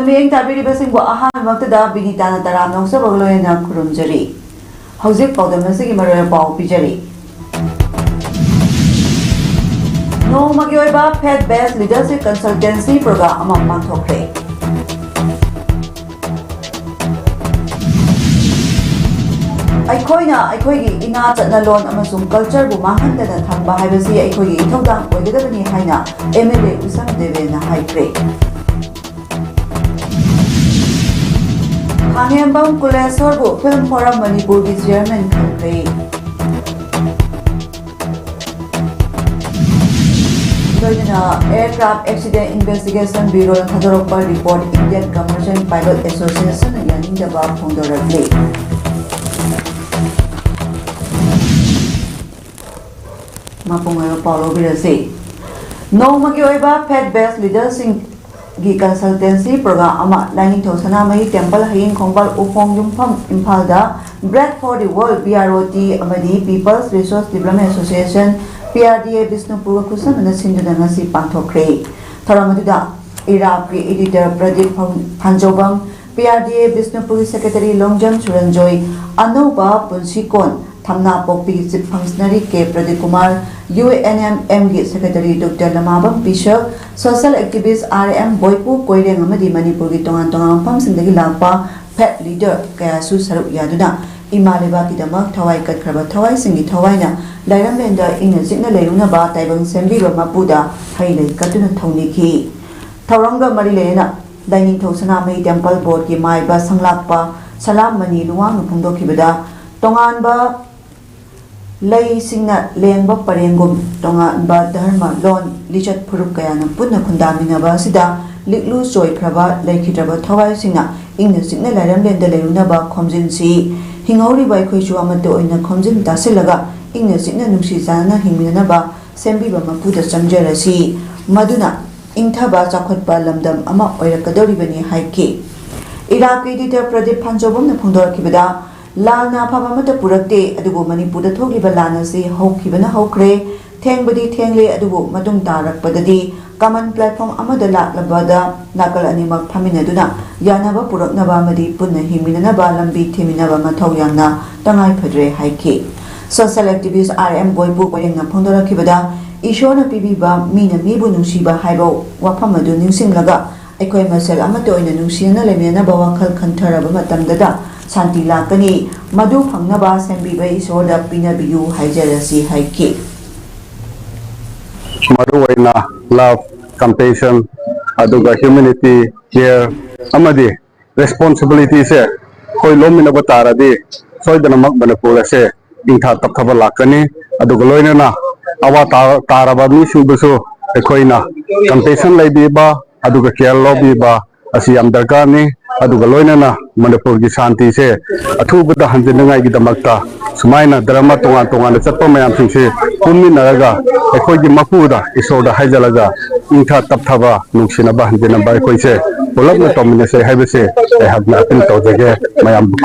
PAODAM miyeng tabiribasingbo ahanmagtada binitana taram nongsobagloyena kurumjari. Hauzik PAODAM nasigi maroya pao pijari. Nongmagi oiba faith-based leadership consultancy program ama panthokre. ꯑꯩꯈꯣꯏꯒꯤ ꯏꯅꯥ ꯆꯠꯅꯂꯣꯟ ꯑꯃꯁꯨꯡ ꯀꯜꯆꯔꯕꯨ ꯃꯥꯡꯍꯟꯗꯅ ꯊꯝꯕ ꯍꯥꯏꯕꯁꯤ ꯑꯩꯈꯣꯏꯒꯤ ꯏꯊꯧꯗꯥꯡ ꯑꯣꯏꯒꯗꯕꯅꯤ ꯍꯥꯏꯅ MLA ꯎꯁꯝ ꯗꯦꯕꯦꯅ ꯍꯥꯏꯈ꯭ꯔꯦ꯫ ꯈꯥꯡꯉꯦꯝꯕꯝ ꯀꯨꯂꯦꯁꯣꯔꯕꯨ ꯐꯤꯜꯝ ꯐꯣꯔꯝ ꯃꯅꯤꯄꯨꯔꯒꯤ ꯆꯤꯌꯔꯃꯦꯟ ꯈꯟꯈ꯭ꯔꯦ꯫ ꯂꯣꯏꯅꯅ ꯑꯦꯌꯔꯀ꯭ꯔꯥꯐ ꯑꯦꯛꯁꯤꯗꯦꯟ ꯏꯟꯚꯦꯁꯇꯤꯒꯦꯁꯟ ꯕ꯭ꯌꯨꯔꯣꯅ ꯊꯥꯗꯣꯔꯛꯄ ꯔꯤꯄꯣꯔꯠ ꯏꯟꯗꯤꯌꯟ ꯀꯃꯔꯁꯤꯌꯦꯜ ꯄꯥꯏꯂꯣꯠ ꯑꯦꯁꯣꯁꯤꯌꯦꯁꯟꯅ ꯌꯥꯅꯤꯡꯗꯕ ꯐꯣꯡꯗꯣꯔꯛꯂꯤ꯫ ꯃꯄꯨꯡ ꯄꯥꯎꯂꯧꯕꯤꯔꯁꯤ ꯅꯣꯡꯃꯒꯤ ꯑꯣꯏꯕ faith-based leadersꯤꯡꯒꯤ consultancy program ꯑꯃ ꯂꯥꯏꯅꯤꯡꯊꯧ ꯁꯅꯥꯃꯍꯤ ꯇꯦꯝꯄꯜ ꯍꯌꯤꯡ ꯈꯣꯡꯕꯥꯜ ꯎꯐꯣꯡ ꯌꯨꯝꯐꯝ ꯏꯝꯐꯥꯜꯗ Bread for the World BROT ꯑꯃꯗꯤ People's Resource Development Association PRDA ꯕꯤꯁꯅꯨꯄꯨꯔꯒ ꯈꯨꯠꯁꯝꯅꯅ ꯁꯤꯟꯗꯨꯅ ꯉꯁꯤ ꯄꯥꯡꯊꯣꯛꯈ꯭ꯔꯦ꯫ ꯊꯧꯔꯝ ꯑꯗꯨꯗ ꯏꯔꯥꯞꯀꯤ ꯏꯗꯤꯇꯔ ꯄ꯭ꯔꯗꯤꯞ ꯐꯥꯟꯖꯧꯕꯝ, PRDA ꯕꯤꯁꯅꯨꯄꯨꯔꯒꯤ ꯁꯦꯀ꯭ꯔꯦꯇꯔꯤ ꯂꯣꯡꯖꯝ ꯁꯨꯔꯟꯖꯣꯏ, ꯑꯅꯧꯕ ꯄꯨꯟꯁꯤꯀꯣꯟ ꯊꯝꯅꯥꯄꯣꯛꯄꯤꯒꯤ chief functionary K Pradip Kumar, UNMMꯒꯤ secretary doctor Lamabam Pishak, social activist RM Boipu Koireng ꯑꯃꯗꯤ ꯃꯅꯤꯄꯨꯔꯒꯤ ꯇꯣꯉꯥꯟ-ꯇꯣꯉꯥꯟꯕ ꯃꯐꯝꯁꯤꯡꯗꯒꯤ ꯂꯥꯛꯄ ꯐꯦꯠ ꯂꯤꯗꯔ ꯀꯌꯥꯁꯨ ꯁꯔꯨꯛ ꯌꯥꯗꯨꯅ ꯏꯃꯥ ꯂꯩꯕꯥꯛꯀꯤꯗꯃꯛ ꯊꯋꯥꯏ ꯀꯠꯈ꯭ꯔꯕ ꯊꯋꯥꯏꯁꯤꯡꯒꯤ ꯊꯋꯥꯏꯅ ꯂꯥꯏꯔꯝꯂꯦꯟꯗ ꯏꯪꯅ ꯆꯤꯛꯅ ꯂꯩꯔꯨꯅꯕ ꯇꯥꯏꯕꯪ ꯁꯦꯝꯕꯤꯕ ꯃꯄꯨꯗ ꯍꯩ ꯂꯩ ꯀꯠꯇꯨꯅ ꯊꯧꯅꯤꯈꯤ꯫ ꯊꯧꯔꯝꯒ ꯃꯔꯤ ꯂꯩꯅꯅ ꯂꯥꯏꯅꯤꯡꯊꯧ ꯁꯅꯥꯃꯍꯤ ꯇꯦꯝꯄꯜ ꯕꯣꯔꯗꯀꯤ ꯃꯥꯏꯕ ꯁꯪꯂꯥꯛꯄ ꯁꯂꯥꯝꯃꯅꯤ ꯂꯨꯋꯥꯡꯅ ꯐꯣꯡꯗꯣꯛꯈꯤꯕꯗ ꯇꯣꯉꯥꯟꯕ ꯂꯩꯁꯤꯡꯅ ꯂꯦꯡꯕ ꯄꯔꯦꯡꯒꯨꯝ ꯇꯣꯉꯥꯟꯕ ꯙꯔꯃ ꯂꯣꯟ ꯂꯤꯆꯠ ꯐꯨꯔꯨꯞ ꯀꯌꯥꯅ ꯄꯨꯟꯅ ꯈꯨꯟꯗꯥꯃꯤꯟꯅꯕ ꯑꯁꯤꯗ ꯂꯤꯛꯂꯨ ꯆꯣꯏꯈ꯭ꯔꯕ ꯂꯩꯈꯤꯗ꯭ꯔꯕ ꯊꯋꯥꯏꯁꯤꯡꯅ ꯏꯪꯅ ꯆꯤꯛꯅ ꯂꯥꯏꯔꯝꯂꯦꯟꯗ ꯂꯩꯔꯨꯅꯕ ꯈꯣꯝꯖꯤꯟꯁꯤ, ꯍꯤꯡꯍꯧꯔꯤꯕ ꯑꯩꯈꯣꯏꯁꯨ ꯑꯃꯠꯇ ꯑꯣꯏꯅ ꯈꯣꯝꯖꯤꯟ ꯇꯥꯁꯤꯜꯂꯒ ꯏꯪꯅ ꯆꯤꯛꯅ ꯅꯨꯡꯁꯤ ꯆꯥꯟꯅꯅ ꯍꯤꯡꯃꯤꯟꯅꯅꯕ ꯁꯦꯝꯕꯤꯕ ꯃꯄꯨꯗ ꯆꯪꯖꯔꯁꯤ, ꯃꯗꯨꯅ ꯏꯪꯊꯕ ꯆꯥꯎꯈꯠꯄ ꯂꯝꯗꯝ ꯑꯃ ꯑꯣꯏꯔꯛꯀꯗꯧꯔꯤꯕꯅꯤ ꯍꯥꯏꯈꯤ꯫ ꯏꯔꯥꯛꯀꯤ ꯏꯗꯤꯇꯔ ꯄ꯭ꯔꯗꯤꯞ ꯐꯥꯟꯖꯧꯕꯝꯅ ꯐꯣꯡꯗꯣꯔꯛꯈꯤꯕꯗ ꯂꯥꯟꯅ ꯑꯐꯕ ꯑꯃꯠꯇ ꯄꯨꯔꯛꯇꯦ, ꯑꯗꯨꯕꯨ ꯃꯅꯤꯄꯨꯔꯗ ꯊꯣꯛꯂꯤꯕ ꯂꯥꯟ ꯑꯁꯤ ꯍꯧꯈꯤꯕꯅ ꯍꯧꯈ꯭ꯔꯦ, ꯊꯦꯡꯕꯗꯤ ꯊꯦꯡꯂꯦ, ꯑꯗꯨꯕꯨ ꯃꯇꯨꯡ ꯇꯥꯔꯛꯄꯗꯗꯤ ꯀꯃꯟ ꯄ꯭ꯂꯦꯠꯐꯣꯔꯝ ꯑꯃꯗ ꯂꯥꯛꯂꯕꯗ ꯅꯥꯀꯜ ꯑꯅꯤꯃꯛ ꯐꯝꯃꯤꯟꯅꯗꯨꯅ ꯌꯥꯅꯕ ꯄꯨꯔꯛꯅꯕ ꯑꯃꯗꯤ ꯄꯨꯟꯅ ꯍꯤꯡꯃꯤꯟꯅꯅꯕ ꯂꯝꯕꯤ ꯊꯤꯃꯤꯟꯅꯕ ꯃꯊꯧ ꯌꯥꯝꯅ ꯇꯉꯥꯏꯐꯗ꯭ꯔꯦ ꯍꯥꯏꯈꯤ꯫ ꯁꯣꯁꯤꯌꯦꯜ ꯑꯦꯛꯇꯤꯚꯤꯁꯠ RM ꯕꯣꯏꯄꯨ ꯀꯣꯏꯔꯦꯡꯅ ꯐꯣꯡꯗꯣꯔꯛꯈꯤꯕꯗ ꯏꯁꯣꯔꯅ ꯄꯤꯕꯤꯕ ꯃꯤꯅ ꯃꯤꯕꯨ ꯅꯨꯡꯁꯤꯕ ꯍꯥꯏꯕ ꯋꯥꯐꯝ ꯑꯗꯨ ꯅꯤꯡꯁꯤꯡꯂꯒ ꯑꯩꯈꯣꯏ ꯃꯁꯦꯜ ꯑꯃꯠꯇ ꯑꯣꯏꯅ ꯅꯨꯡꯁꯤꯅꯅ ꯂꯩꯃꯤꯟꯅꯅꯕ ꯋꯥꯈꯜ ꯈꯟꯊꯔꯕ ꯃꯇꯝꯗꯗ ꯁꯥꯟꯇꯤ ꯂꯥꯛꯀꯅꯤ, ꯃꯗꯨ ꯐꯪꯅꯕ ꯁꯦꯝꯕꯤꯕ ꯏꯁꯣꯔꯗ ꯄꯤꯅꯕꯤꯌꯨ ꯍꯥꯏꯖꯔꯁꯤ ꯍꯥꯏꯈꯤ꯫ ꯃꯔꯨꯑꯣꯏꯅ ꯂꯚ, ꯀꯝꯄꯦꯁꯟ, ꯑꯗꯨꯒ ꯍ꯭ꯌꯨꯃꯤꯅꯤꯇꯤ, ꯀꯦꯌꯔ ꯑꯃꯗꯤ ꯔꯦꯁꯄꯣꯟꯁꯤꯕꯤꯂꯤꯇꯤꯁꯦ ꯑꯩꯈꯣꯏ ꯂꯣꯝꯃꯤꯟꯅꯕ ꯇꯥꯔꯗꯤ ꯁꯣꯏꯗꯅꯃꯛ ꯃꯅꯤꯄꯨꯔ ꯑꯁꯦ ꯏꯪꯊꯥ ꯇꯞꯊꯕ ꯂꯥꯛꯀꯅꯤ꯫ ꯑꯗꯨꯒ ꯂꯣꯏꯅꯅ ꯑꯋꯥ ꯇꯥꯔꯕ ꯃꯤꯁꯤꯡꯕꯨꯁꯨ ꯑꯩꯈꯣꯏꯅ ꯀꯝꯄꯦꯁꯟ ꯂꯩꯕꯤꯕ ꯑꯗꯨꯒ ꯀꯦꯌꯔ ꯂꯧꯕꯤꯕ ꯑꯁꯤ ꯌꯥꯝ ꯗꯔꯀꯥꯔꯅꯤ꯫ ꯑꯗꯨꯒ ꯂꯣꯏꯅꯅ ꯃꯅꯤꯄꯨꯔꯒꯤ ꯁꯥꯟꯇꯤꯁꯦ ꯑꯊꯨꯕꯗ ꯍꯟꯖꯤꯟꯅꯤꯡꯉꯥꯏꯒꯤꯗꯃꯛꯇ ꯁꯨꯃꯥꯏꯅ ꯙꯔꯃ ꯇꯣꯉꯥꯟ-ꯇꯣꯉꯥꯟꯅ ꯆꯠꯄ ꯃꯌꯥꯝꯁꯤꯡꯁꯦ ꯄꯨꯟꯃꯤꯟꯅꯔꯒ ꯑꯩꯈꯣꯏꯒꯤ ꯃꯄꯨꯗ ꯏꯁꯣꯔꯗ ꯍꯥꯏꯖꯜꯂꯒ ꯏꯪꯊꯥ ꯇꯞꯊꯕ ꯅꯨꯡꯁꯤꯅꯕ ꯍꯟꯖꯤꯟꯅꯕ ꯑꯩꯈꯣꯏꯁꯦ ꯄꯨꯂꯞꯅ ꯇꯧꯃꯤꯟꯅꯁꯦ ꯍꯥꯏꯕꯁꯦ ꯑꯩꯍꯥꯛꯅ ꯑꯄꯤꯜ ꯇꯧꯖꯒꯦ ꯃꯌꯥꯝꯕꯨ꯫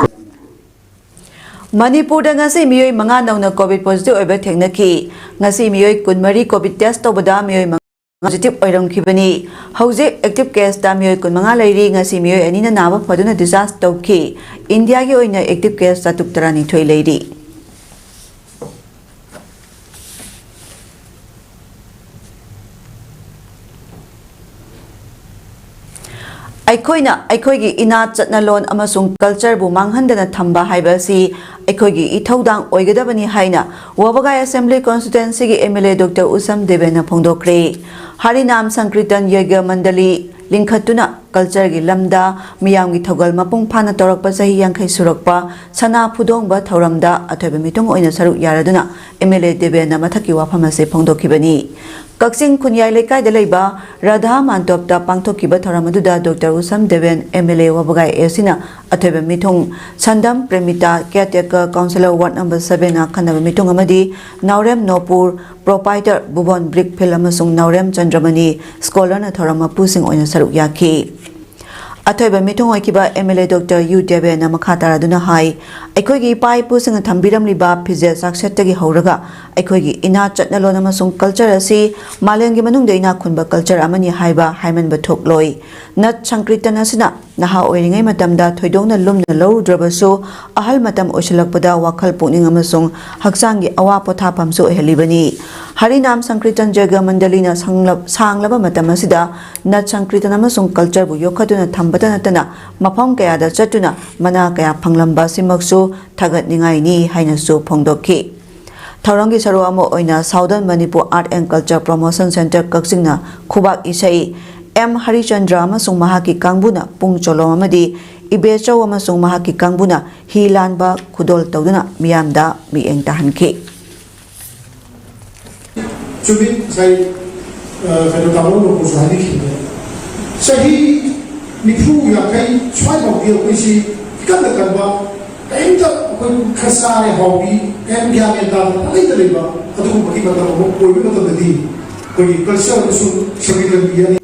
ꯃꯅꯤꯄꯨꯔꯗ ꯉꯁꯤ ꯃꯤꯑꯣꯏ 5 ꯅꯧꯅ ꯀꯣꯚꯤꯗ ꯄꯣꯖꯤꯇꯤꯚ ꯑꯣꯏꯕ ꯊꯦꯡꯅꯈꯤ꯫ ꯉꯁꯤ ꯃꯤꯑꯣꯏ 24 ꯀꯣꯚꯤꯗ ꯇꯦꯁꯠ ꯇꯧꯕꯗ ꯃꯤꯑꯣꯏ 5 ꯄꯣꯖꯤꯇꯤꯚ ꯑꯣꯏꯔꯝꯈꯤꯕꯅꯤ꯫ ꯍꯧꯖꯤꯛ ꯑꯦꯛꯇꯤꯚ ꯀꯦꯁꯇ ꯃꯤꯑꯣꯏ 25 ꯂꯩꯔꯤ꯫ ꯉꯁꯤ ꯃꯤꯑꯣꯏ 2ꯅ ꯅꯥꯕ ꯐꯗꯨꯅ ꯗꯤꯁꯆꯥꯔꯖ ꯇꯧꯈꯤ꯫ ꯏꯟꯗꯤꯌꯥꯒꯤ ꯑꯣꯏꯅ ꯑꯦꯛꯇꯤꯚ ꯀꯦꯁ 12 ꯂꯩꯔꯤ꯫ ꯑꯩꯈꯣꯏꯒꯤ ꯏꯅꯥ ꯆꯠꯅꯂꯣꯟ ꯑꯃꯁꯨꯡ ꯀꯜꯆꯔꯕꯨ ꯃꯥꯡꯍꯟꯗꯅ ꯊꯝꯕ ꯍꯥꯏꯕ ꯑꯁꯤ ꯑꯩꯈꯣꯏꯒꯤ ꯏꯊꯧꯗꯥꯡ ꯑꯣꯏꯒꯗꯕꯅꯤ ꯍꯥꯏꯅ ꯋꯥꯕꯒꯥꯏ ꯑꯦꯁꯦꯝꯕ꯭ꯂꯤ ꯀꯣꯟꯁꯇꯤꯇꯨꯑꯦꯟꯁꯤꯒꯤ MLA ꯗꯣꯛꯇꯔ ꯎꯁꯝ ꯗꯦꯕꯦꯅ ꯐꯣꯡꯗꯣꯛꯈ꯭ꯔꯦ꯫ ꯍꯔꯤꯅꯥꯝ ꯁꯪꯀ꯭ꯔꯤꯇꯟ ꯌꯩꯒ ꯃꯟꯗꯂꯤ ꯂꯤꯡꯈꯠꯇꯨꯅ ꯀꯜꯆꯔꯒꯤ ꯂꯝꯗ ꯃꯤꯌꯥꯝꯒꯤ ꯊꯧꯒꯜ ꯃꯄꯨꯡ ꯐꯥꯅ ꯇꯧꯔꯛꯄ ꯆꯍꯤ 50 ꯁꯨꯔꯛꯄ ꯁꯅꯥ ꯐꯨꯗꯣꯡꯕ ꯊꯧꯔꯝꯗ ꯑꯊꯣꯏꯕ ꯃꯤꯊꯨꯡ ꯑꯣꯏꯅ ꯁꯔꯨꯛ ꯌꯥꯔꯗꯨꯅ MLA ꯗꯦꯕꯦꯅ ꯃꯊꯛꯀꯤ ꯋꯥꯐꯝ ꯑꯁꯤ ꯐꯣꯡꯗꯣꯛꯈꯤꯕꯅꯤ꯫ ꯀꯛꯆꯤꯡ ꯈꯨꯟꯌꯥꯏ ꯂꯩꯀꯥꯏꯗ ꯂꯩꯕ ꯔꯥꯙꯥ ꯃꯥꯟꯇꯣꯞꯇ ꯄꯥꯡꯊꯣꯛꯈꯤꯕ ꯊꯧꯔꯝ ꯑꯗꯨꯗ ꯗꯣꯛꯇꯔ ꯎꯁꯝ ꯗꯦꯕꯦꯟ MLA ꯋꯥꯕꯒꯥꯏ ꯑꯦꯁꯤꯅ ꯑꯊꯣꯏꯕ ꯃꯤꯊꯨꯡ, Sandam Premita caretaker councillor ward number 7ꯅ ꯑꯈꯟꯅꯕ ꯃꯤꯊꯨꯡ ꯑꯃꯗꯤ Naorem Nopur proprietor Bubon brick field ꯑꯃꯁꯨꯡ ꯅꯥꯎꯔꯦꯝ ꯆꯟꯗ꯭ꯔꯃꯅꯤ ꯁ꯭ꯀꯣꯂꯔꯅ ꯊꯧꯔꯝ ꯃꯄꯨꯁꯤꯡ ꯑꯣꯏꯅ ꯁꯔꯨꯛ ꯌꯥꯈꯤ꯫ अथोइबा मिथुंग ओइकिबा एमएलए डॉक्टर यू देवेन मखा तारादुना हाई अखोइगी पाई पुसिंग थंबिरमलिबा फिजे साक्षरतगी हौरगा अखोइगी इना चटनलोन अमसुंग कल्चर असि मालेंगी मनुंगदे इना खुनबा कल्चर अमनि हाइबा हाइमनबा थोकलोइ नट संक्रितन असिना नहा ओइरिङै मतमदा थोइदोंना लुमना लौद्रबसु अहल मतम ओइसलकपदा वाखल पुनिंग अमसुंग हक्सांगी अवा पोथाफमसु ओइहलिबनी हरिनाम संक्रितन जग मंडलीना सांगलबा मतम असिदा नट संक्रितन अमसुंग कल्चर बु योखदुना थंबदा नतना मफम कयादा चतुना मना कया फंगलंबा सिमक्सु थगतनिङाइनी हाइनसु फोंदोखि थौरंगी सरो अमो ओइना southern Manipur art and culture promotion centre कक्सिंगना खुबाक इसई एम हरिचंद्र अमसुंग महाकी कांगबुना पुंग चोलो अमदी इबेचौ अमसुंग महाकी कांगबुना ही लानबा खुदोल तौदुना मियामदा मिएंग ताहनखि चुबिन साइ कनो तामो नो कुसानि खिबे सही निफु याकै स्वाइ बाउदि कोइसि कन्दा कन्बा एंता कोइ खसारे हॉबी एम ग्याने दा पलै दलेबा अदुगु बकी बता हो कोइ बता ददी कोइ कल्चर सु समिदन बियानि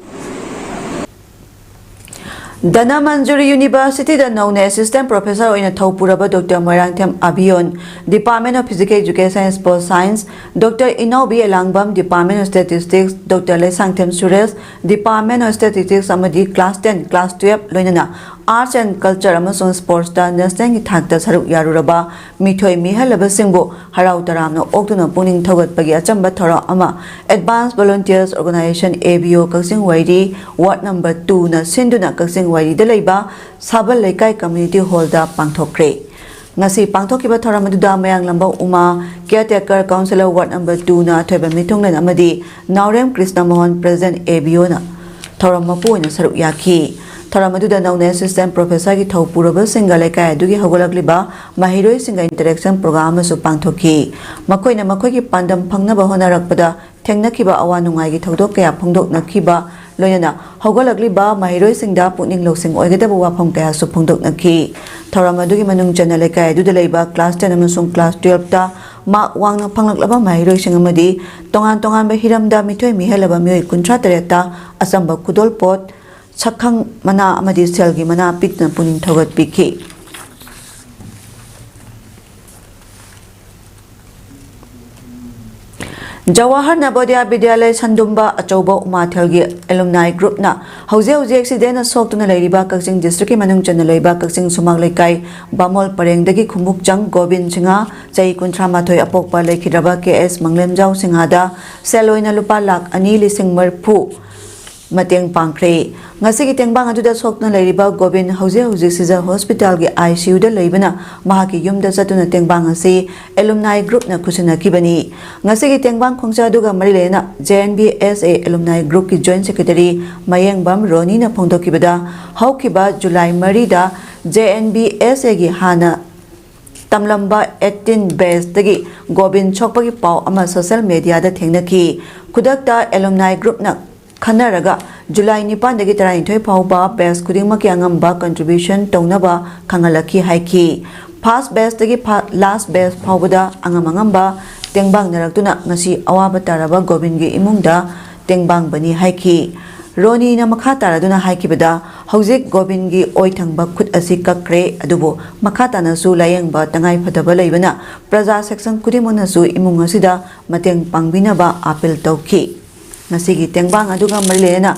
Dana Manjuri University da known assistant professor in a Taupuraba Dr. Moirangthem Abiyon, Department of Physical Education and Sports Science, Dr. Inobi Elangbam, Department of Statistics, Dr. Lesangthem Suresh, Department of Statistics Amadi Class 10, Class 12, Loinana, Arts and Culture Amazon Sports da Nastangi Thakta Saruk Yaruraba, Mithoi Mihalaba Singbo, Harau Taramno, Oktuna Puning Togat Pagi Achamba Thora Ama, Advanced Volunteers Organization ABO Kaksing Waidi, Ward number 2 na Sinduna Kaksing Waidi Delaiba, Sabal Lekai Community Hall da Pangthokre. Ngasi Pangthokiba Thoramadda Mayang Lamba Uma, Caretaker Councillor Ward number 2 na Theba Mitunglen Amadi, Naurem Krishna Mohan President ABO na Thoramapu na Saruk Yaki. Thoramadu known assistant professor ki Taupuraba Singale Kai Dugi Hogolagliba, Mahiroi Singa interaction program su Pangthoki. Makoi na Makoi ki Pandam Pangnaba Honarakpada, Tengnakiba Awanungai ki Todok Kaya Pungdok Nakiba, Loyana, Hogolagliba, Mahiroi Singda Puning Losing Oigetabu Wapong Kaya su Pungdok Naki. Thoramadu ki Manung Janale Kai Dudaleba, class 10 Amusung class 12 ta, Mark Wang Panglaba Mahiroi Singamadi, Tongan Tongan Behiramda Mitoi Mihalaba Mui Kuntra Tereta, Asamba Kudol Pot, Sakang mana amadi selgi mana pikna punin thogat pikhi Jawahar Navodaya Vidyalaya Sandumba Achauba Umathelgi alumni group na hauze accident soktuna leiriba Kaksing district ki manung chana leiba Kaksing Sumak Lekai Bamol Parengdagi Khumuk Jang Gobin Singa Chai Kuntra Mathoi Apokpa Lekhiraba KS Manglemjau Singhada Seloina Lupa Lak Anili Sing Marphu Mateng Pangkre ngasi ki tengbang adu da sokna leiriba Gobin hauze Siza Hospital gi ICU da leibana mahaki yumda satuna tengbang ase alumni group na kusina kibani ngasi ki tengbang khongsa du ga marilena JNBSA alumni group ki joint secretary Mayeng Bam Roni na phongdokibada haukiba July 3 da JNBSA gi hana Tamlamba 18 base dagi Gobin chokpagi pau ama social media da thengnaki khudakta alumni group na Khanaraga July 9 dagi tarai thoi phauba base kudingma ki angamba contribution taunaba khangalaki haiki first base dagi last base phauda angamangamba tengbang naraktuna ngasi awaba taraba Gobingi imungda tengbang bani haiki Roni na makha taraduna haikibada hauzik Gobingi oithangba khut asi kakre adubo makha tanasu layengba tangai phadaba leibana praja section kudimona su imung asida mateng pangbinaba appeal tauki Nasigi tengbang aduga marlena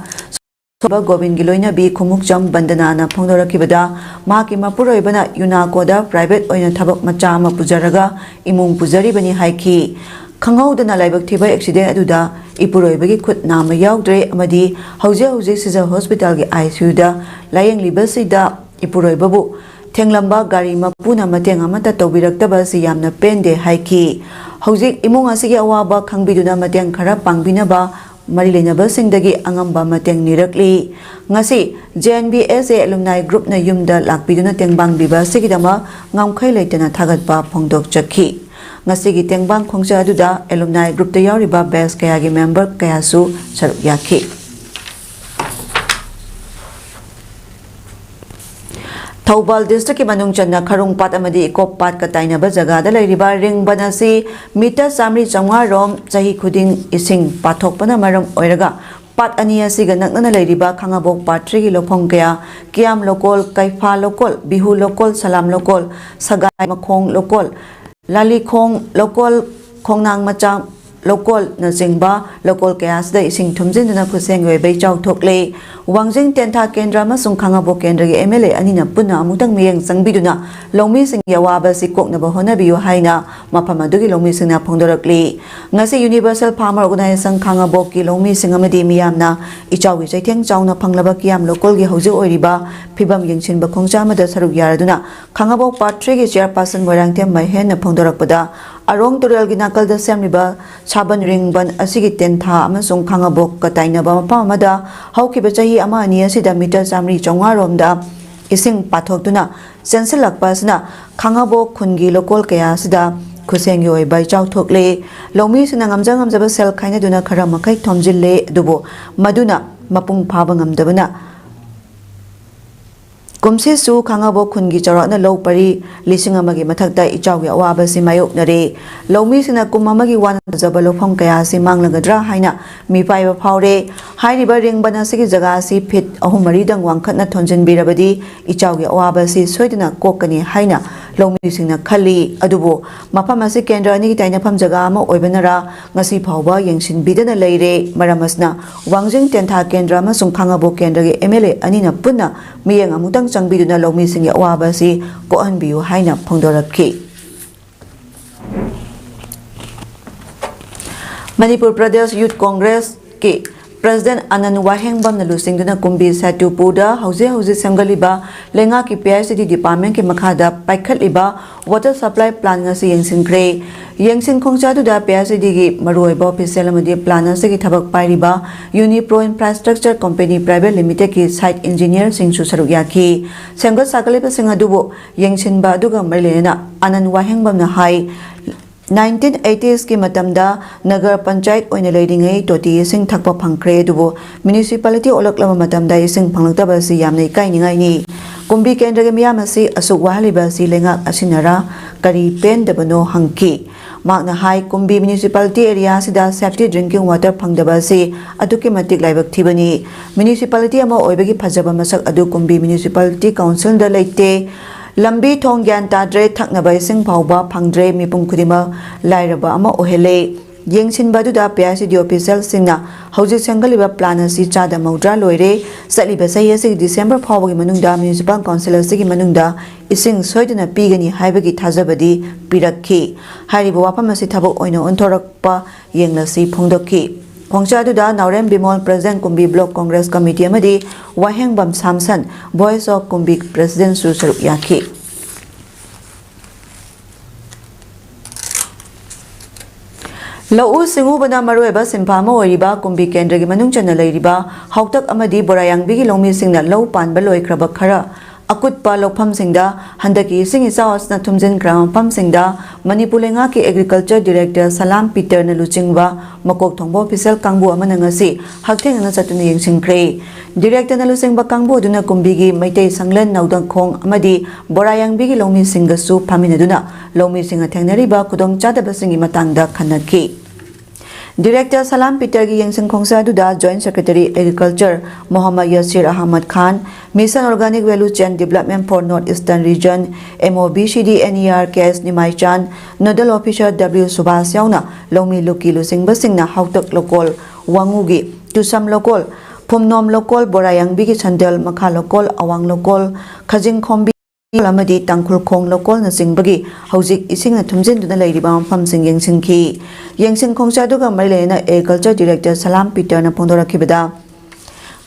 soba Gobingi loina bi khumuk jam bandana na phongdorakibada maki mapuroibana yunakoda private oina thabak macha ma pujaraga imung pujari bani haiki khanghaudana laibak thiba accident aduda ipuroibagi khut nama yaudre amadi hauze Siza Hospital gi ICU da layeng libasida ipuroibabu Tenglamba gari mapuna mateng amata tawbiraktaba si yamna pende haiki hauzik imung asigi awaba khangbiduna mateng khara pangbinaba Marilena Singdagi Angamba Mateng Nirakli Ngasi JNBSA alumni group na yumda lakbiduna tengbang biba sigidama ngamkhai leitana thagatba phongdok chakhi Ngasi gi tengbang khongsa aduda alumni group ta yawriba base kaya gi member kaya su saruk yakhi Thaubal district ki manung channa kharung pat amadi ikop pat ka tainaba jaga da leiriba ring banasi mita samri changwa rom chahi khuding ising pathokpana maram oiraga Pat ani asiga nakna leiriba khangabok patri gi lokhong kaya kiam lokol kaifa lokol bihu lokol salam lokol sagai makhong lokol lali khong lokol khongnang macha lokol na jingba lokol kaya sida ising thumjin na phuseng we bei chau thokle wangjing tentha kendra ma sung khangabok kendra gi MLA ani na punna amutang miyeng sangbiduna lomi sing yawa ba si kokna ba hona biyo haina mapama dugi lomi sing na phongdorakli ngasi universal farmer organization khangabok ki lomi sing amadi miyamna ichawi chaitheng chauna phanglaba kiam lokol gi hauji oiriba phibam yengchin ba khongcha ma da saruk yaraduna khangabok patri gi chairperson moirangthem mai hen na phongdorakpada arong tural gi nakal da semliba saban ringban asigi tentha amasung khangabok ka tainaba mapam amada haukiba chahi ama ani asida meter chamri chonga romda ising pathokduna senselakpasna khangabok khungi lokol kaya sida khuseng yoi bai chau thokle lomi sina ngamjang ngamjaba sel khaina duna khara makai thomjille dubo maduna mapung phaba ngamdabana kumsi su khangabo khungi chawrana lo pari lising amagi mathakta ichawgi awaba si mayok nare lomi sina kumamagi wan jabalo phom kaya si manglagadra haina mi paiba phawre hairiba ringbana sigi jaga si fit ahum mari dang wangkhatna thonjin birabadi ichawgi awaba si soidina kokani haina lomi singna khali adubo mafam asi kendra ani taina pham jaga ama oibanara ngasi phawba yengsin bidana leire maramasna wangjing tentha kendra ma sung khangabo kendra gi MLA ani na punna miyeng amutang changbiduna lomi singi awaba si ko anbiu haina phongdorakhi Manipur Pradesh Youth Congress ki President Anand Wahengbam na lusingduna kumbi satu puda hauze semgaliba lenga ki PICD department ki makhada paikhatliba water supply plant ngasi yengsin khongchadu da PICD gi maruiba official amadi plan ase ki thabak pairiba Unipro Infrastructure Company Private Limited ki site engineer singsu saruk yakhi semga sakaliba singadubo yengsin ba duga marilena Anand Wahengbam na hai 1980s ki matamda nagar panchayat oina leidingai toti sing thakpa phangkre dubo municipality olaklama matamda ising phanglakta si yamnai kainingai ni kumbi kendra ge miyamasi asuk wahaliba si lenga asinara kari pen dabano hangki magna hai kumbi municipality area sida safety drinking water phangdaba si aduki matik laibak thibani municipality ama oibagi phajaba masak adu kumbi municipality council da leite lambi thong gyan tadre thaknaba ising phawba phangdre mipum khudima lairaba ama ohele yengsin baduda PICD official singna hauji sengaliba plan asi chada maudra loire saliba sayasi December phawgi manungda municipal council asigi manungda ising soidana pigani haibagi thajabadi pirakhi hariba wapam asi thabok oina onthorakpa yenglasi phongdokhi Khongchadu da Naurem Bimol President Kumbi Block Congress Committee amadi Wahengbam Samson Voice of Kumbi President Susaruk Yakhi Lau singu bana marueba simpama oriba Kumbi Kendra gi manung chana leiriba hautak amadi borayang bigi lomi singna lau panba loikraba khara akutpa lokpham singda handaki singi sawas na thumjin gram pham singda Manipur lenga ki agriculture director Salam Peter na luchingwa makok thongbo official kangbu amana ngasi haktheng na chatuni yengsingkre director na luchingba kangbu duna kumbigi maitai sanglen naudang khong amadi borayang bigi lomi singa su phaminaduna lomi singa thengnariba kudong chadaba singi matangda khanaki Director Salam Peter gi yengsing khongsa duda Joint Secretary Agriculture Muhammad Yasir Ahmad Khan Mission Organic Value Chain Development for North Eastern Region MOBCD NERKS Nimai Chan Nodal Officer W Subhas yauna lomi luki lusing basingna hautak lokol wangugi tusam lokol phumnom lokol borayang bigi chandel makha lokol awang lokol khajing khombi lamadi tangkhul khong lokol na singbagi hojik ising na thumjin duna leiriba mafam sing yengsingki yengsing khongcha duga marilena agriculture director Salam Peter na phondorakhibada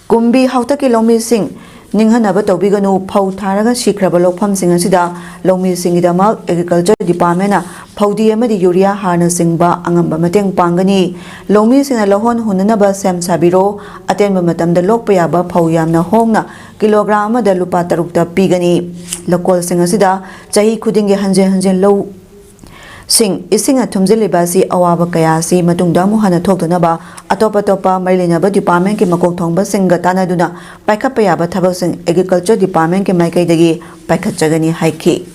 kumbi hautaki lomi sing ninghanaba tawbiganu phau tharaga sikraba lokpham sing asida lomi singidama agriculture department na phaudi amadi urea harna singba angamba mateng pangani lomi singna lohon hunanaba sem sabiro atenba matamda lokpa yaba phau yamna hongna kilogram amada lupa tarukta pigani lokol sing asida chahi khudinge hanje lo sing isinga thumjiliba si awaba kaya si matungda mu hana thokdunaba atopa marilena ba department ki makok thongba singa tanaduna paikha yaba thabak sing agriculture department ki maikai dagi paikha chagani haiki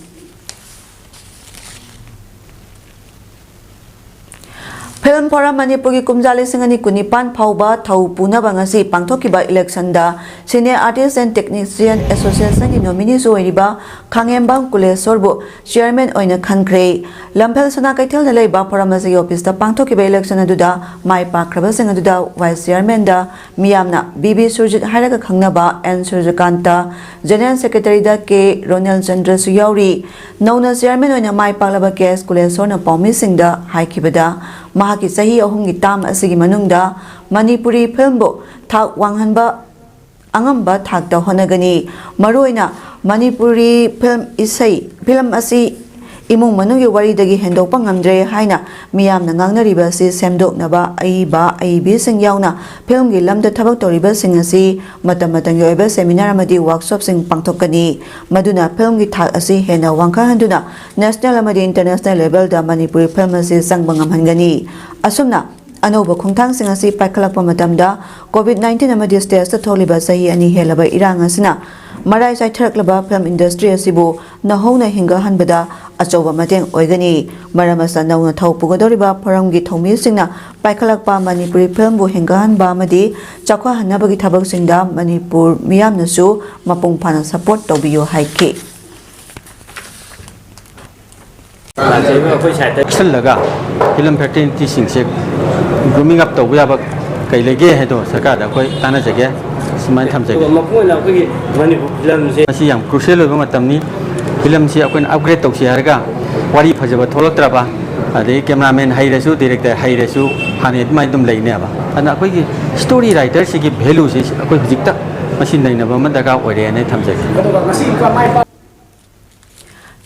Film Forum Manipur ki kumjali singani kunipan phauba thau puna bangasi pangthokiba election da Senior Artists and Technician Association ki nominee soiriba Khangembang Kulesorbu chairman oina khankhre Lamphel Sana Kaithel na leiba forum ase office da pangthokiba election aduda mai pakraba sing aduda vice chairman da miyamna BB Surjit hairaga khangnaba N Surjakanta General Secretary da K Ronald Chandra Suyauri Nauna chairman oina mai paklaba case Kulesor na Paumi Singh da haikibada Mahaki sahi ahumgi tam asigi manungda Manipuri film bo thak wanghanba angamba thakta honagani maroina Manipuri film asi imung manugi waridagi hendokpa ngamdre haina miyamna ngangnariba si semdoknaba aibi sing yauna film gi lamda thabak toriba sing asi matamatang yoiba seminar amadi workshop sing pangthokani maduna film gi thak asi hena wangkha handuna national amadi international level da Manipuri film asi sangbang amhangani asumna Anoba khungthang sing asi paikhalakpa matamda COVID-19 amadi stage ta tholiba sahi ani helaba irang asina marai sai tharaklaba film industry asibu nahona hinga hanbada achoba mateng oigani maramasa nauna thaupugodoriba foramgi thomi singna paikhalakpa Manipuri film bu hinga hanba amadi chakwa hanabagi thabak singda Manipur miyamnasu mapung phana support tobiyo haiki लगा film factory सिंसे grooming up तब याब कई लेगे है तो सरकार अखोई ताना जगे सुमाइन थमजगे क्रुशियल फिल्म से अखोन अपग्रेड तौसी हरगा वारी फजब थोलक्त्रबा अदे कैमरामैन हाइरसु डायरेक्टर हाइरसु हाने माइ दुम लेनेबा अना अखोई स्टोरी राइटर से वैल्यू से अखोई हुजिकता मसिन नैनबा म दरकार ओइरेने थमजगे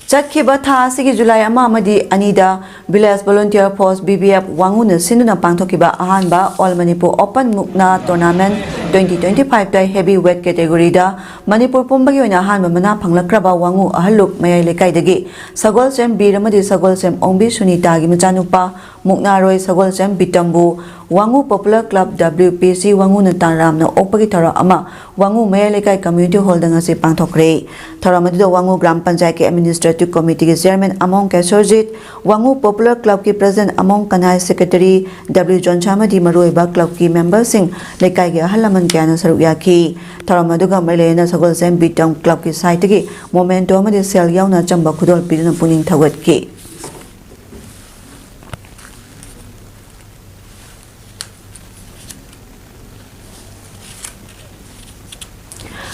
Chakhiba tha asigi July ama amadi anida Village Volunteer Force BBF wanguna sinuna pangthokiba ahanba All Manipur Open Mukna Tournament 2025 da heavyweight category da Manipur pumbagi oina ahanba mana phanglakraba wangu ahaluk mayai lekai dagi Sagol Sem Bir amadi Sagol Sem Ongbi Sunita gi machanupa Mukna Roy Sagol Sem Bitambu Wangu Popular Club WPC wangu na tanramna opagi thara ama wangu mayai lekai community hall danga se pangthokre thara madu wangu gram panchayat ke administrative committee ke chairman among Kesorjit wangu Popular Club ki president among Kanai secretary W John Chamadi maroiba club ki member sing lekai ge halaman kyana saru yaki thara madu ga mailena Sagol Sem Bitam club ki site ki momento amadi sel yauna chamba khudol piduna puning thagat ki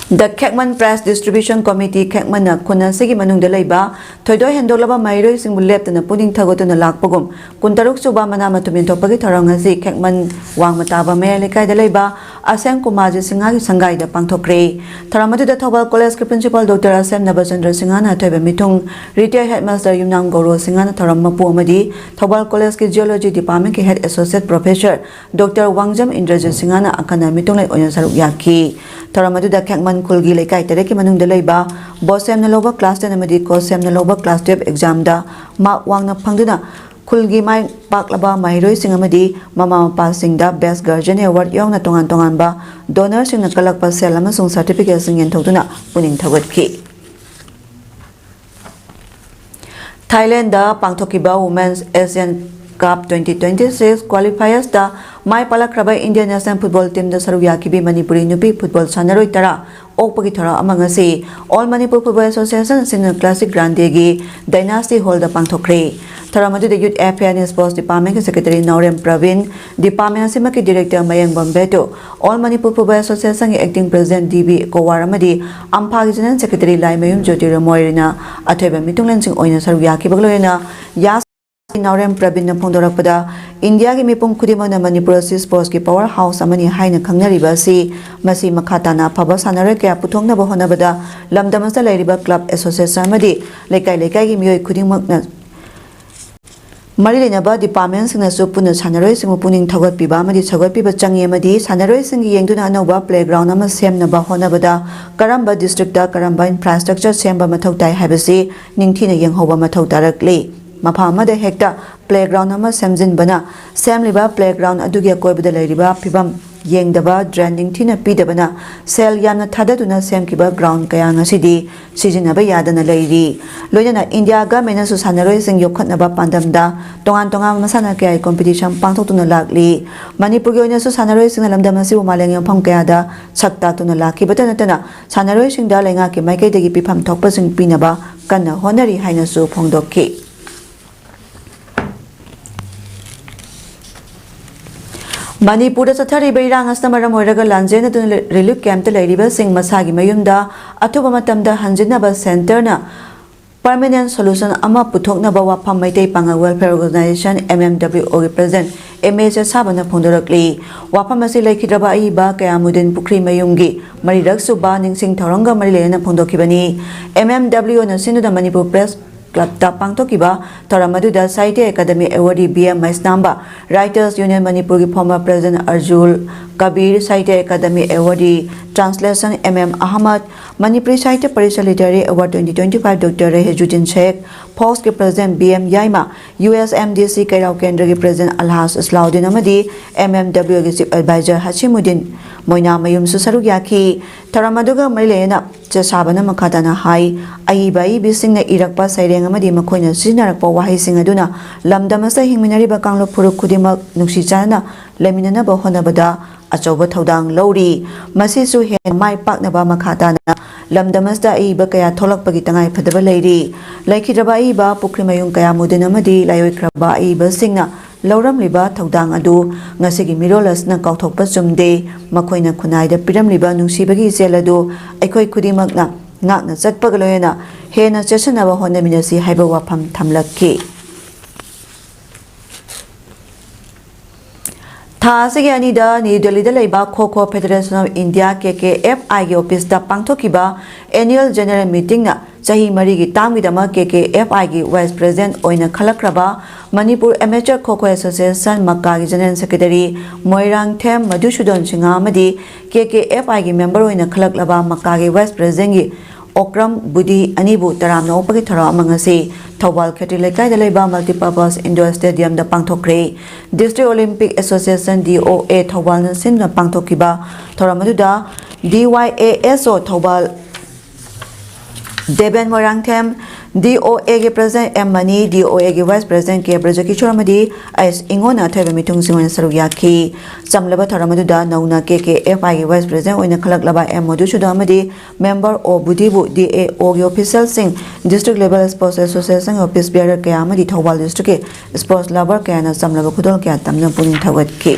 The Kekman Press Distribution Committee Kekman na kunan sigi manung dalaiba thoidoi hendolaba mairoi sing bulep na puning thagotuna lakpagum kuntaruk suba manama tumin topagi tharang si Kekman wang mataba me lekai dalaiba Asem Kumaji Singhagi sangai da pangthokre tharamadu da Thobal College ke principal Dr. Asem Nabachandra Singhana thoiba mitung retired headmaster Yumnam Goro Singhana tharam mapu amadi Thobal College ke geology department ke head associate professor Dr. Wangjam Indrajit Singhana akana mitung lai onya saruk yaki tharamadu da Kekman Kulgi lekai tere ki manung dalaiba bosem na loba class 10 amadi kosem na loba class 12 exam da mark wang na phangduna Kulgi mai paklaba mairoi sing amadi mama mapa sing da best guardian award yong na tongan ba donor sing na kalakpa sel amasung certificate sing yen thokduna puning thagotki Thailand da pangthokiba Women's Asian Cup 2026 qualifiers da mai palakraba Indian national football team da saruya kibi Manipuri nupi football sanaroi tara okpagi thara amangasi All Manipur Football Association senior classic grande gi dynasty hall da pangthokre tharamadu the youth affairs and sports department secretary Naurem Pravin department asima ki director Mayang Bombeto All Manipur Football Association ki acting president DB Kowaramadi ampha gi general secretary Laimayum Jyoti Ramoirina athaiba mitunglen sing oina saruya ki bagloena ya Naurem Pravin na phongdorakpada India ki mipum khudimana Manipur sports ki power house amani haina khangnariba si masi makhatana phaba sanare kya puthongna ba honabada lamdamasa lairiba club association amadi lekai ki miyoi khudimmakna Marilina ba department sing na supuna sanaroi sing puning thagot piba amadi sagot piba changi amadi sanaroi sing yengduna anoba playground ama semna ba honabada karamba district da karamba infrastructure semba mathau tai habasi ningthina yenghoba mathau tarakli mapha de hekta playground ama semjinbana semliba playground adugi akoibada leiriba phibam yengdaba draining thina pidabana sel yamna thadaduna semkiba ground kaya ngasidi sijinaba yadana leiri loinana India government su sanaroi sing yokhatnaba pandamda tongan masana kaya competition pangthokuna lakli Manipur gi oina su sanaroi sing lamdam asi umaleng yampham kaya da sakta tuna lakhi batana tana sanaroi sing da lenga ki maikai degi pifam thokpa sing pinaba kanna honari haina su phongdokki Manipur Sathari Bairang Astamara Moraga Lanjena Relief Camp Ladiba Sing Masagi Mayumda Atubamatamda Hanjinaba Centerna Permanent Solution Ama Putokna Bawa Pamaite Panga Welfare Organization MMWO represent MHS Sabana Pondorakli Wapamasi Lakidraba Iba Kayamudin Pukri Mayumgi Maridak Suba Ningsing Taranga Marilena Pondokibani MMWO Nasinu Manipur Press Club Pangtokiba Taramaduda Saite Academy Awardee BM Maisnamba Writers Union Manipur former President Arjul Kabir Saite Academy Awardee Translation MM Ahmad Manipuri Saite Parishar Literary Award 2025 Dr. Rehejuddin Sheikh Post President BM Yaima USMDC Kairau Kendra President Alhas Islauddin Amadi MMW Chief Advisor Hashimuddin Moina Mayum Susaru Yaki Taramaduga Marilena Chasabana Makadana Hai Aibai Bising Irakpa Saireng Amadi Makoina Sinarakpa Wahi Singaduna Lamdamasa Himinariba Kanglo Puruk Kudimak Nukshichana Leminana Bahonabada Achoba Todang Lori Masisu Hen Mai Paknaba Makatana Lamdamasda Iba Kaya Tolak Pagitangai Padaba Lady Laikidraba Iba Pukrimayung Kaya Mudinamadi Layoikraba Iba Singna Lauram Liba Todang Adu Ngasigi Mirolas na Kautok Pasumde Makoina Kunaida Piram Liba Nusibagi Zeladu Aikoi Kudimakna Nakna Zatpagaloyana Hena Cheshanaba Honaminasi Haiba Wapam Tamlaki Thasigi Anida New Delhi Laiba Kho Federation of India KKFI office da Pangtokiba annual general meeting na Chahi Marigi Tamgidama KKFI gi Vice President Oina Khalakraba Manipur Amateur Kho Association Makagi General Secretary Moirang Them Madhusudan Singha Amadi KKFI gi member Oina Khalaklaba Makagi Vice President gi Okram Budi Anibu Taramna Opagi Thara Amangasi Thobal Kheti Lekai da Laiba Multipurpose Indoor Stadium da Pangthokre District Olympic Association DOA Thobal na Sinna Pangthokiba Thoramaduda DYASO Thobal Deben Morangthem DOA ge President M Mani DOA ge Vice President K Brajaki Choramadi as Ingona Thaiba Mitung Singona Saruyaki Samlaba Thoramaduda Nauna KKFI ge Vice President Oina Khalaklaba M Madhusudanamadi member of Budibu DAO ge official sing district level sports association office bearer kaya amadi Thobal district sports lover kaya na samlaba khudol kaya tamna puning thawatki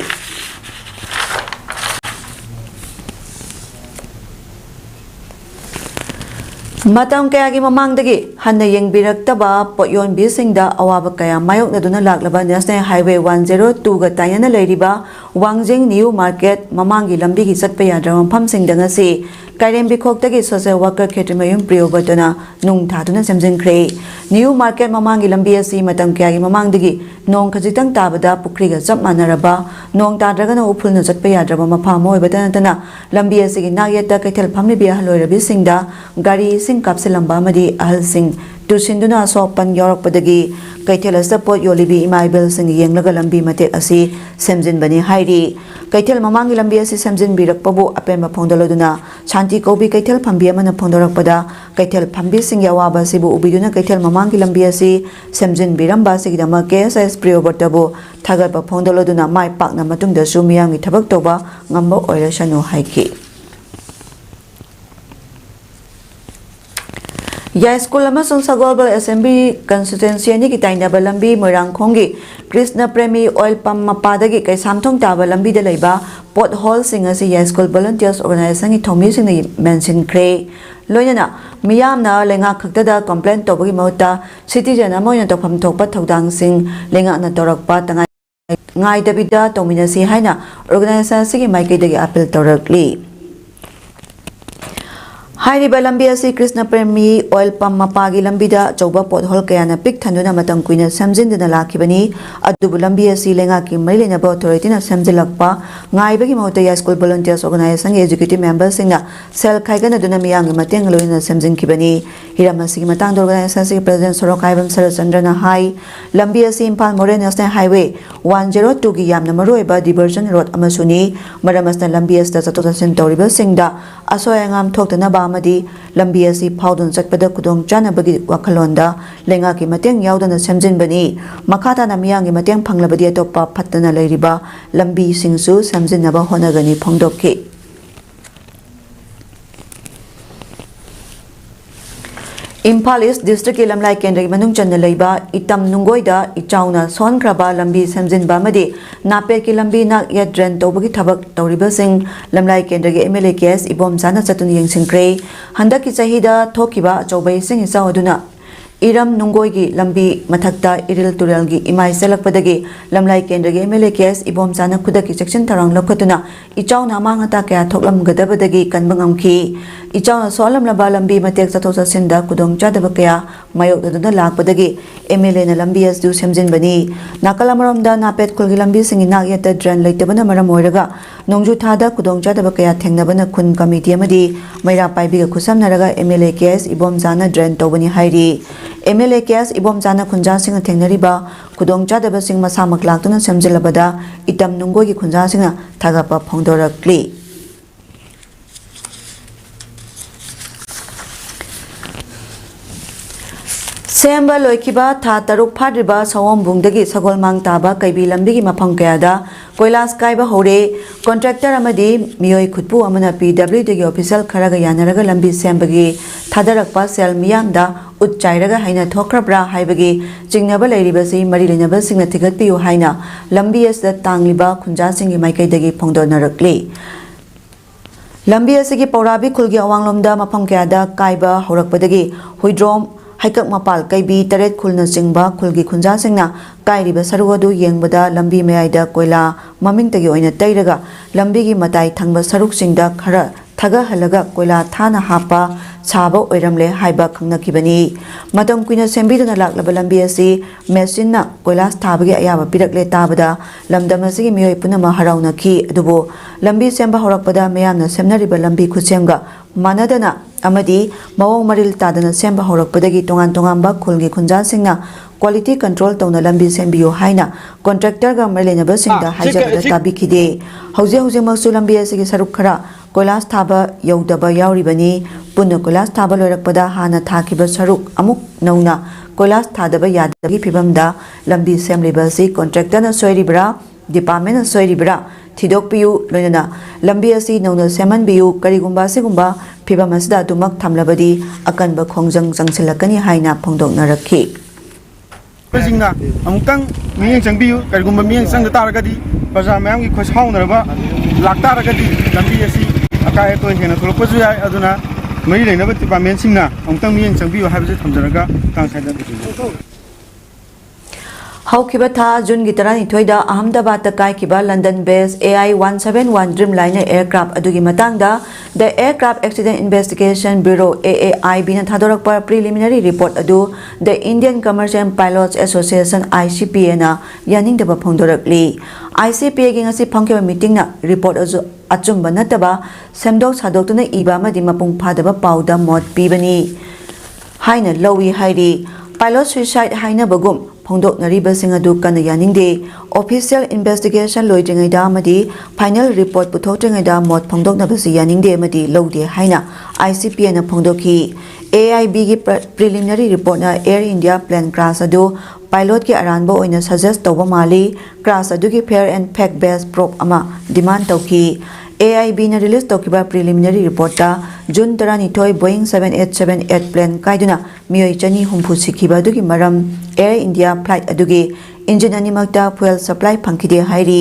Matam kaya gi mamangdagi hanna yengbirakta potyon bisingda awaba kaya mayoknaduna laklaba National Highway 102 ga tainana leiriba Wangjing New Market mamangi lambi gi satpa yadra mafamsingda ngasi Kairem Bikhok social worker Ketrimayum Priyobadana Nung Tatuna Semjinkre New Market mamangi lambi asi matam kaya gi mamangdagi Nong khajitang tabada pukriga chap manaraba Nong tadragana upulna satpa yadraba mafam oibadana tana lambi asi gi nagyata kaithel phamni bia haloirabi singda gari sing kapsilamba amadi ahal sing Tusinduna sopan yorokpadagi kaithel support yolibi imaibel sing yenglaga lambi matek asi semjin bani hairi kaithel mamangi lambi asi semjin birakpabu apemba phongdoloduna shanti kobi kaithel phambi amana phongdorakpada kaithel phambi sing yawaba sibu ubiduna kaithel mamangi lambi asi semjin biramba sigidama KSS Priyobartabu thagatpa phongdoloduna mai pakna matungda su miyamgi thabak toba ngamba oirasanu haiki Ya school amasung sa Global Assembly constituency ni kitayna balambi Moirangkhongi Krishna Premi Oil Pump mapadagi kay samthong taba lambi da laiba pothole singa si ya school volunteers organization ni thomi sing ni mention kre loinana miyamna lenga khaktada complaint tobagi mauta citizen amoina topham thokpa thodang sing lenga na torakpa tangai ngai dabida tominasi haina organization sigi maike dagi appeal torakli Hairiba lambi asi Krishna Premi oil pump mapagi lambida chauba pothol kayana pik thanduna matang kuina samjinduna lakhibani adubu lambi asi lenga ki marilena ba authority na samjilakpa ngaibagi mahutaya school volunteers organization executive members singna sel khaigana duna miyang mateng loina samjinkibani hiramasi matang organization president Sorokaibam Sarachandra hai lambi asi Impal More National Highway 102 gi yamna maroiba diversion road amasuni maramasna lambi asta chatosasin toriba singda asoyangam thoktana ba amadi lambi asi PAODAM chakpada kudong chanabagi wakhalonda lenga ki mateng yaudana samjinbani makhata na miyang gi mateng phanglabadi atopa phattana leiriba lambi singsu samjinaba honagani phongdokki Impal East District Lamlai Kendra Manung Chanda Leiba Itam Nungoida Ichauna Son Kraba Lambi Samjin Bamadi Nape ki Lambi Nak Yadren Tobagi Tabak Tauriba Singh Lamlai Kendra MLA Kes Ibom Sana Satun Yang Singkre Handaki Sahida Tokiba Chobay Singh Sauduna Iram Nungoigi Lambi Mathakta Iril Turelgi Imai Selakpadagi Lamlai Kendra MLA Kes Ibom Sana Kudaki Section Tarang Lokatuna Ichauna Mangata Kaya Toklam Gadabadagi Kanbangamki Ichauna Solam Laba Lambi Matek Satosa Sinda Kudong Chadabakaya Mayok Duna Lakpadagi MLA na Lambi as do Samjin Bani Nakalamaramda Napet Kulgi Lambi Singina Yata Dran Laitabana Maramoraga Nongju Tada Kudong Chadabakaya Tengnabana Kun Committee Amadi Maira Paibiga Kusam Naraga MLA Kes Ibom Zana Dran Tobani Hairi MLA Kes Ibom Zana Kunja Singh Tengnariba Kudong Chadaba Singh Masamak Laktuna Samjilabada Itam Nungogi Kunja Singh Tagapa Pongdorakli Semba Loikiba Tha Taruk Phadriba Sawom Bungdagi Sagol Mang Taba Kaibi Lambigi Mafam Kayada Koilas Kaiba Hore Contractor Amadi Miyoi Khutpu Amana PWD official Kharaga Yanaraga Lambi Sembagi Thadarakpa Sel Miyamda Utchairaga Haina Thokrabra Haibagi Jingnaba Lairibasi Marilinaba Singna Tigatpiu Haina Lambi as the Tangliba Kunja Singi Maikaidagi Pongdonarakli Lambi as the Porabi Kulgi Awanglomda Mafam Kayada Kaiba Horakpadagi Huidrom Haikak Mapal Kaibi Taret Kulna Singba Kulgi Kunja Singna Kairiba Saruadu Yengbada Lambi Meaida Koila Maming Tagi Oina Tairaga Lambigi Matai Thangba Saruk Singda Khara Thaga Halaga Koila Thana Hapa Sabo Oiramle Haiba Kangnakibani Matam Kuina Sembidana Laklaba Lambi asi Mesina Koila Stabagi Ayaba Pirakle Tabada Lamdamasigi Miyoi Punama Harauna Ki Adubo Lambi Semba Horakpada Mayamna Semnariba Lambi Kusemga Manadana Amadi Mawong Maril Tadana Semba Horakpadagi Tongan Tongamba Kulgi Kunja Singna Quality Control Tona Lambi Sembiyo Haina Contractor ga Marlenaba Singda Haijabada Tabikide Hauze Masu Lambi asigi Saruk Khara Koilas Thaba Yaudaba Yauribani Punna Koilas Thaba Loirakpada Hana Thakiba Saruk Amuk Nauna Koilas Thadaba Yadagi Pibamda Lambi Semliba si Contractor na Soiribra Department na Soiribra Thidok Piu Loinana Lambi asi Nauna Seman Biu Karigumba Sigumba Pibamasda Dumak Tamlabadi Akanba Khongjang Jangsilakani Haina Pongdok Naraki Singna amutang miyeng changbiu karigumba miyeng sang taragadi baza mayam gi khos haunaraba laktaragadi lambi asi akai to hena thulokpasu yai aduna mai leinaba department singna amutang miyeng changbiu habje thamjaraga tang saida Haukiba Tha June Gitarani Toida Ahmedabad Kai Kiba London based AI 171 Dreamliner aircraft Adugi Matangda the Aircraft Accident Investigation Bureau AAIB na Thadorakpa preliminary report adu the Indian Commercial Pilots Association ICPA na yaningdaba phongdorakli ICPA gi ngasi phangkiba meeting na report aju achumba nataba semdok sadoktuna iba amadi mapung phadaba PAODAM mot pibani haina lowi hairi pilot suicide haina bagum Pongdok Nariba Singadu Kana Yaningde Official Investigation Loidringaida Amadi Final Report Puthotringaida Mot Pongdok Nabasi Yaningde Amadi Lode Haina ICPA na Pongdoki AIB gi preliminary report na Air India plan crash adu pilot ki aranbo oina suggest toba mali crash adu ki fair and fact based prop ama demand toki AIB na release tokiba preliminary report ta June 12 Boeing 7878 plane kaiduna miyoi chani humpu sikhiba dugi maram Air India flight adugi engine animakta fuel supply phangkide hairi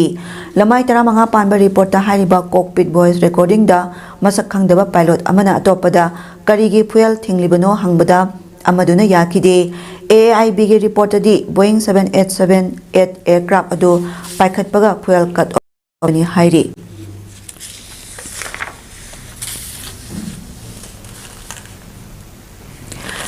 lamai tara manga panba report ta hairiba cockpit voice recording da masak khangdaba pilot amana atopada karigi fuel thinglibano hangbada amaduna yakide AIB gi report adi Boeing 7878 aircraft adu paikhatpaga fuel cut off ni hairi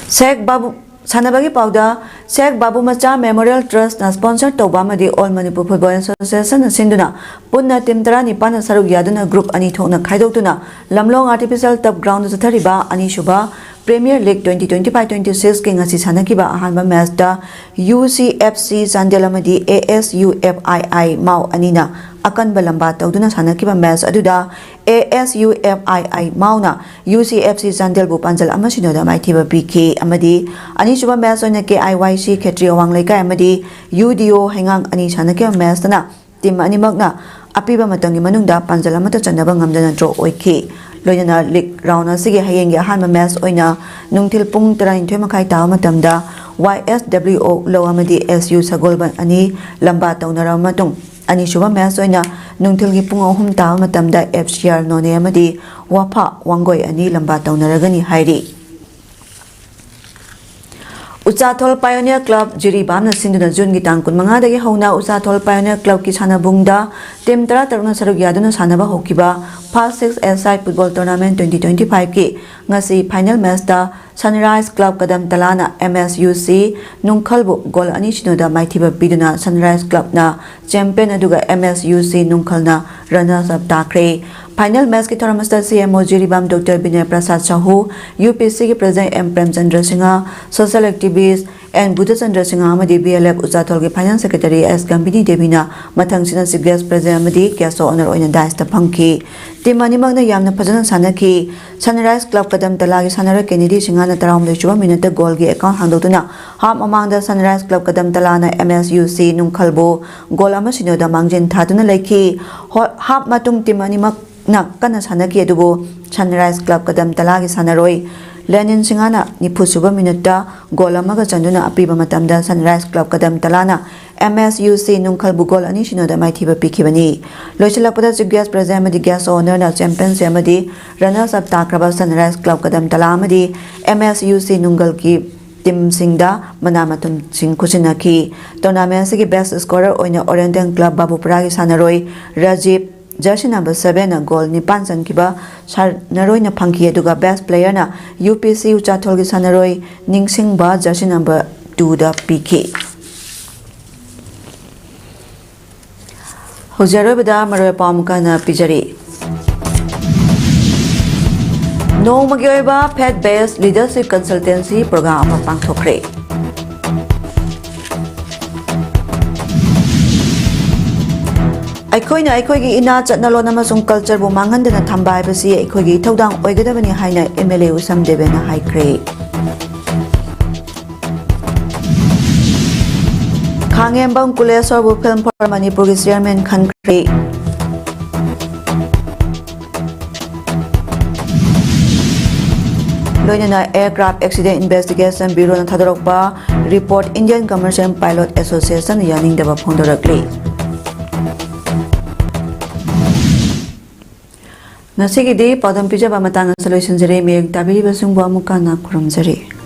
Sheikh Babu Sanabagi Pauda, Sheikh Babu Macha Memorial Trust na sponsor Tobamadi All Manipur Football Association Sinduna, Punna Timtara Nipana Saru Yaduna Group Anitona Kaidotuna, Lamlong Artificial Top Ground Zatariba, Anishuba, Premier League 2025-26 King Asisanakiba Ahanba Mazda, UCFC Sandelamadi ASUFII Mau Anina, Akan Balamba Toduna Sanakiba Maz Aduda, ASUFII Mauna, UCFC Sandel Bupanzal Amasinoda Maitiba BK Amadi, Anishuba Maz on KIYC Ketrio Wang Leka Amadi, UDO Hangang Anisanakiba Mazana, Tim Animagna, Apiba Matangi Manunda, Panzalamata Chanabang Amdana Dro Oiki. Loyana Lik Rauna Sigi Hayang Hanma Mas Oina, Nungtil Pung Tarain Temakai Tao Matamda, YSWO Lowamadi SU Sagolban Ani, Lambata Unaramatung, Ani Shuba Mas Oina, Nungtil Gipung Hum Tao Matamda FCR None Amadi, Wapa Wangoi Ani Lambata Unaragani Hairi. Usathol Pioneer Club Jiri Bamna Sinduna Jun Gitang Kun Mangadagi Hona Usathol Pioneer Club Kisana Bungda Tim Tara Taruna Sarugyaduna Sanaba Hokiba Past 6 SI Football Tournament 2025 Ki Ngasi Final Match da Sunrise Club Kadam Talana MSUC Nungkalbu Gol Anishinoda Maitiba Biduna Sunrise Club na Champion Aduga MSUC Nungkalna Runners Up Takre Final Match ki tournament da CMO Jiribam Dr. Binay Prasad Sahu UPC ki President M. Prem Chandra Singha Social Activist and Buddha Chandra Singha Amadi BLF Usathol ki Finance Secretary S. Gambini Devina Mathang Sina Guest President Amadi Guest Honor Oina Dice da Punky Timani Magna Yamna Pazana Sanaki Sunrise Club Kadam Talagi Sanara Kennedy Singana Taram de Chuba Minute Golgi account Handotuna Ham among the Sunrise Club Kadam Talana MSUC Nungkalbo Golama Sinoda Mangjin Tatuna Leki Hap Matung Timani Mak Nakana Sanaki Dubo Sunrise Club Kadam Talagi Sanaroi Lenin Singana Nipusuba Minuta Golamaga Chanduna Apiba Matamda Sunrise Club Kadam Talana MSUC Nungkalbu Gol Anishino da Maitiba Pikibani Lochalapada Guest President Madi Guest Owner na Champions Yamadi Runners Up Takraba Sunrise Club Kadam Talamadi MSUC Nungal ki Tim Singda Manamatum Sing Kusinaki Tournament Sigi Best Scorer Oina Oriental Club Babu Pragi Sanaroi Rajib Jersey number 7 na goal ni Pansan Kiba Sar Naroi na Pangki Aduga Best Player na UPC Uchathol ki Sanaroi Ningsing Ba Jersey number 2 da PK Hojaro Bada Maroy Pamka na Pijari No Magyoiba Pet Based Leadership Consultancy Program Pangthokre Aikoina aikoigi ina chatnalo namasung culture bu manghandana thamba haibasi aikoigi thodang oigadabani haina MLA Usam Debena haikre Khangembang Kulesor bu film for Manipur ki chairman khankre Loinana Aircraft Accident Investigation Bureau na thadorokba report Indian Commercial Pilot Association yaning deba phondorakli Nasigi di PAODAM pijaba matang solution jere meg tabiri basung bu amukana kurum jere